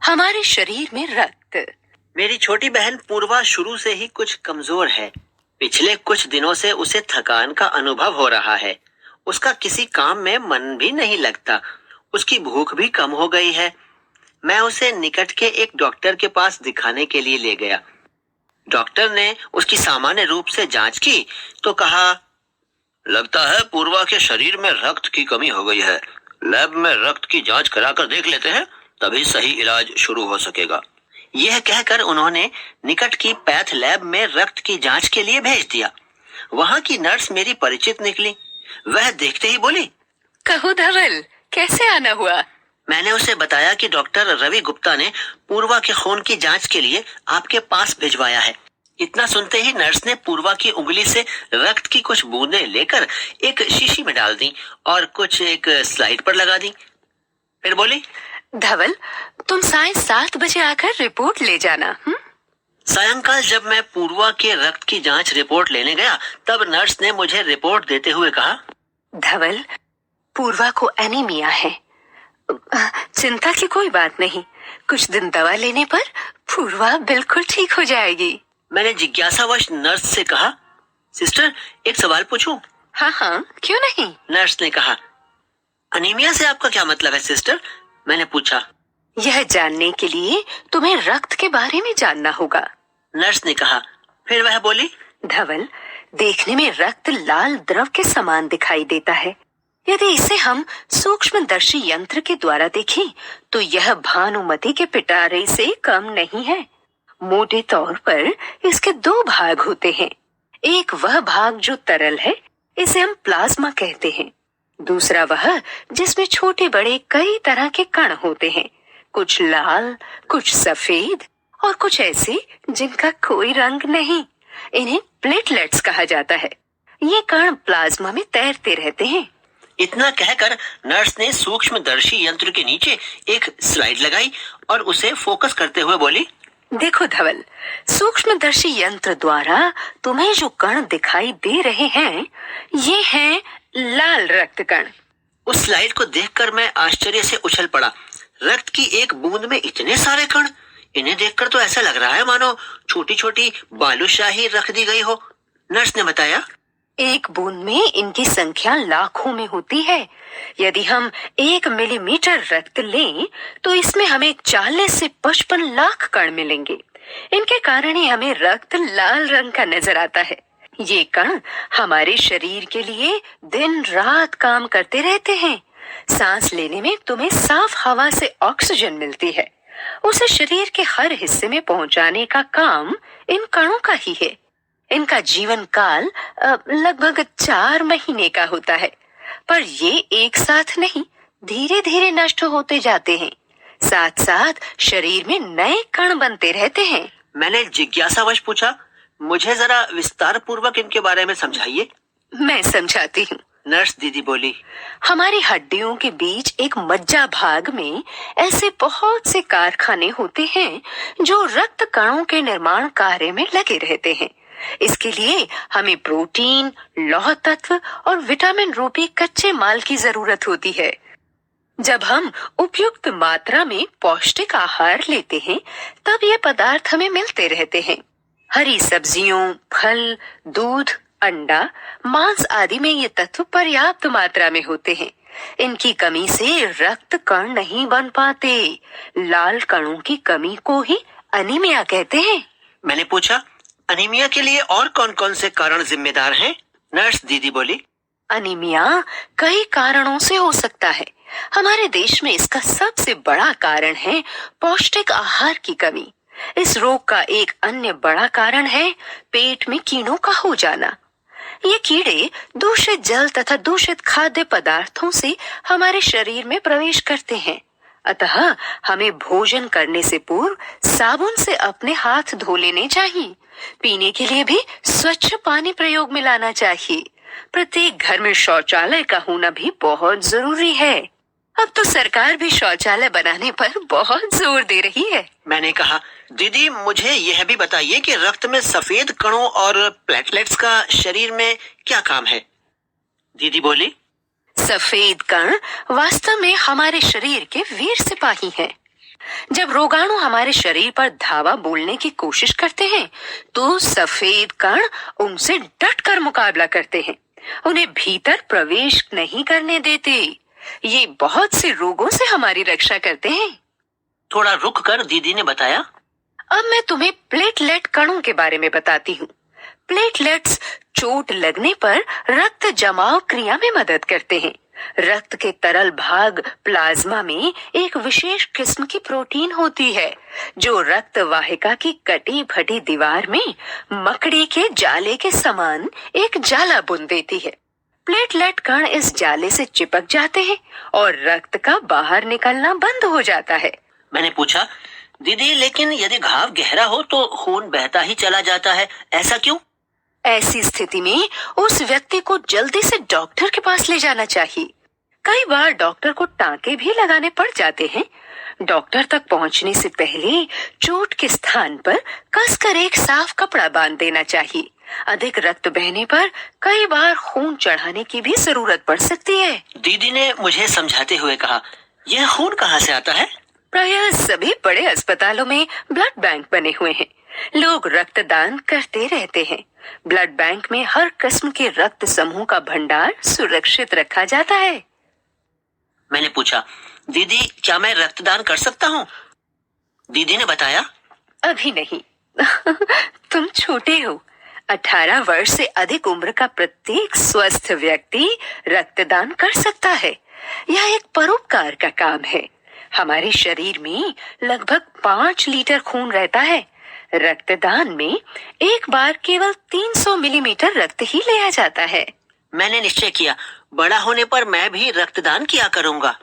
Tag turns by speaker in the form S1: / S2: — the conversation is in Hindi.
S1: हमारे शरीर में रक्त।
S2: मेरी छोटी बहन पूर्वा शुरू से ही कुछ कमजोर है। पिछले कुछ दिनों से उसे थकान का अनुभव हो रहा है। उसका किसी काम में मन भी नहीं लगता। उसकी भूख भी कम हो गई है। मैं उसे निकट के एक डॉक्टर के पास दिखाने के लिए ले गया। डॉक्टर ने उसकी सामान्य रूप से जांच की तो कहा, लगता है पूर्वा के शरीर में रक्त की कमी हो गई है। लैब में रक्त की जांच कराकर देख लेते हैं, तभी सही इलाज शुरू हो सकेगा। यह कहकर उन्होंने निकट की पैथ लैब में रक्त की जांच के लिए भेज दिया। वहां की नर्स मेरी परिचित निकली। वह देखते ही बोली,
S1: कहो धवल, कैसे आना हुआ?
S2: मैंने उसे बताया कि डॉक्टर रवि गुप्ता ने पूर्वा के खून की जांच के लिए आपके पास भिजवाया है। इतना सुनते ही नर्स ने पूर्वा की उंगली से रक्त की कुछ बूंदें लेकर एक शीशी में डाल दी और कुछ एक स्लाइड पर लगा दी। फिर बोली,
S1: धवल, तुम साय 7 बजे आकर रिपोर्ट ले जाना।
S2: सायंकाल जब मैं पूर्वा के रक्त की जांच रिपोर्ट लेने गया, तब नर्स ने मुझे रिपोर्ट देते हुए कहा,
S1: धवल, पूर्वा को एनीमिया है। चिंता की कोई बात नहीं, कुछ दिन दवा लेने पर पूर्वा बिल्कुल ठीक हो जाएगी।
S2: मैंने जिज्ञासावश नर्स से कहा, सिस्टर, एक सवाल पूछूं?
S1: हाँ हाँ, क्यों नहीं।
S2: नर्स ने कहा, अनीमिया से आपका क्या मतलब है सिस्टर? मैंने पूछा।
S1: यह जानने के लिए तुम्हें रक्त के बारे में जानना होगा,
S2: नर्स ने कहा। फिर वह बोली,
S1: धवल, देखने में रक्त लाल द्रव के समान दिखाई देता है। यदि इसे हम सूक्ष्मदर्शी यंत्र के द्वारा देखें तो यह भानुमति के पिटारे से कम नहीं है। मोटे तौर पर इसके 2 भाग होते हैं। एक वह भाग जो तरल है, इसे हम प्लाज्मा कहते हैं। दूसरा वह जिसमें छोटे बड़े कई तरह के कण होते हैं, कुछ लाल, कुछ सफेद और कुछ ऐसे जिनका कोई रंग नहीं। इन्हें प्लेटलेट्स कहा जाता है। ये कण प्लाज्मा में तैरते रहते हैं।
S2: इतना कहकर नर्स ने सूक्ष्मदर्शी यंत्र के नीचे एक स्लाइड लगाई और उसे फोकस करते हुए बोली,
S1: देखो धवल, सूक्ष्मदर्शी यंत्र द्वारा तुम्हें जो कण दिखाई दे रहे हैं, ये हैं लाल रक्त कण।
S2: उस स्लाइड को देखकर मैं आश्चर्य से उछल पड़ा। रक्त की एक बूंद में इतने सारे कण! इन्हें देखकर तो ऐसा लग रहा है मानो छोटी छोटी बालूशाही रख दी गई हो। नर्स ने बताया,
S1: एक बूंद में इनकी संख्या लाखों में होती है। यदि हम 1 मिलीमीटर रक्त लें तो इसमें हमें 40 से 55 लाख कण मिलेंगे। इनके कारण ही हमें रक्त लाल रंग का नजर आता है। ये कण हमारे शरीर के लिए दिन रात काम करते रहते हैं। सांस लेने में तुम्हें साफ हवा से ऑक्सीजन मिलती है। उसे शरीर के हर हिस्से में पहुंचाने का काम इन कणों का ही है। इनका जीवन काल लगभग 4 महीने का होता है, पर ये एक साथ नहीं, धीरे धीरे नष्ट होते जाते हैं। साथ साथ शरीर में नए कण बनते रहते हैं।
S2: मैंने जिज्ञासावश पूछा, मुझे जरा विस्तार पूर्वक इनके बारे में समझाइए।
S1: मैं समझाती हूँ,
S2: नर्स दीदी बोली।
S1: हमारी हड्डियों के बीच एक मज्जा भाग में ऐसे बहुत से कारखाने होते हैं जो रक्त कणों के निर्माण कार्य में लगे रहते हैं। इसके लिए हमें प्रोटीन, लौह तत्व और विटामिन रूपी कच्चे माल की जरूरत होती है। जब हम उपयुक्त मात्रा में पौष्टिक आहार लेते हैं, तब ये पदार्थ हमें मिलते रहते हैं। हरी सब्जियों, फल, दूध, अंडा, मांस आदि में ये तत्व पर्याप्त मात्रा में होते हैं। इनकी कमी से रक्त कण नहीं बन पाते। लाल कणों की कमी को ही अनीमिया कहते हैं।
S2: मैंने पूछा, अनीमिया के लिए और कौन कौन से कारण जिम्मेदार हैं? नर्स दीदी बोली,
S1: अनीमिया कई कारणों से हो सकता है। हमारे देश में इसका सबसे बड़ा कारण है पौष्टिक आहार की कमी। इस रोग का एक अन्य बड़ा कारण है पेट में कीड़ों का हो जाना। ये कीड़े दूषित जल तथा दूषित खाद्य पदार्थों से हमारे शरीर में प्रवेश करते हैं। अतः हमें भोजन करने से पूर्व साबुन से अपने हाथ धो लेने चाहिए। पीने के लिए भी स्वच्छ पानी प्रयोग में लाना चाहिए। प्रत्येक घर में शौचालय का होना भी बहुत जरूरी है। अब तो सरकार भी शौचालय बनाने पर बहुत जोर दे रही है।
S2: मैंने कहा, दीदी मुझे यह भी बताइए कि रक्त में सफेद कणों और प्लेटलेट्स का शरीर में क्या काम है? दीदी बोली,
S1: सफेद कण वास्तव में हमारे शरीर के वीर सिपाही हैं। जब रोगाणु हमारे शरीर पर धावा बोलने की कोशिश करते हैं, तो सफेद कण उनसे डटकर मुकाबला करते हैं, उन्हें भीतर प्रवेश नहीं करने देते। ये बहुत से रोगों से हमारी रक्षा करते हैं।
S2: थोड़ा रुक कर दीदी ने बताया,
S1: अब मैं तुम्हें प्लेटलेट कणों के बारे में बताती हूँ। प्लेटलेट्स चोट लगने पर रक्त जमाव क्रिया में मदद करते हैं। रक्त के तरल भाग प्लाज्मा में एक विशेष किस्म की प्रोटीन होती है, जो रक्त वाहिका की कटी फटी दीवार में मकड़ी के जाले के समान एक जाला बुन देती है। प्लेटलेट कण इस जाले से चिपक जाते हैं और रक्त का बाहर निकलना बंद हो जाता है।
S2: मैंने पूछा, दीदी लेकिन यदि घाव गहरा हो तो खून बहता ही चला जाता है, ऐसा क्यों?
S1: ऐसी स्थिति में उस व्यक्ति को जल्दी से डॉक्टर के पास ले जाना चाहिए। कई बार डॉक्टर को टांके भी लगाने पड़ जाते हैं। डॉक्टर तक पहुंचने से पहले चोट के स्थान पर कसकर एक साफ कपड़ा बांध देना चाहिए। अधिक रक्त बहने पर कई बार खून चढ़ाने की भी जरूरत पड़ सकती है।
S2: दीदी ने मुझे समझाते हुए कहा, यह खून कहाँ से आता है?
S1: प्रायः सभी बड़े अस्पतालों में ब्लड बैंक बने हुए हैं। लोग रक्तदान करते रहते हैं। ब्लड बैंक में हर किस्म के रक्त समूह का भंडार सुरक्षित रखा जाता है।
S2: मैंने पूछा, दीदी क्या मैं रक्तदान कर सकता हूँ? दीदी ने बताया,
S1: अभी नहीं। तुम छोटे हो। 18 वर्ष से अधिक उम्र का प्रत्येक स्वस्थ व्यक्ति रक्तदान कर सकता है। यह एक परोपकार का काम है। हमारे शरीर में लगभग 5 लीटर खून रहता है। रक्तदान में एक बार केवल 300 मिलीमीटर रक्त ही लिया जाता है।
S2: मैंने निश्चय किया, बड़ा होने पर मैं भी रक्तदान किया करूंगा।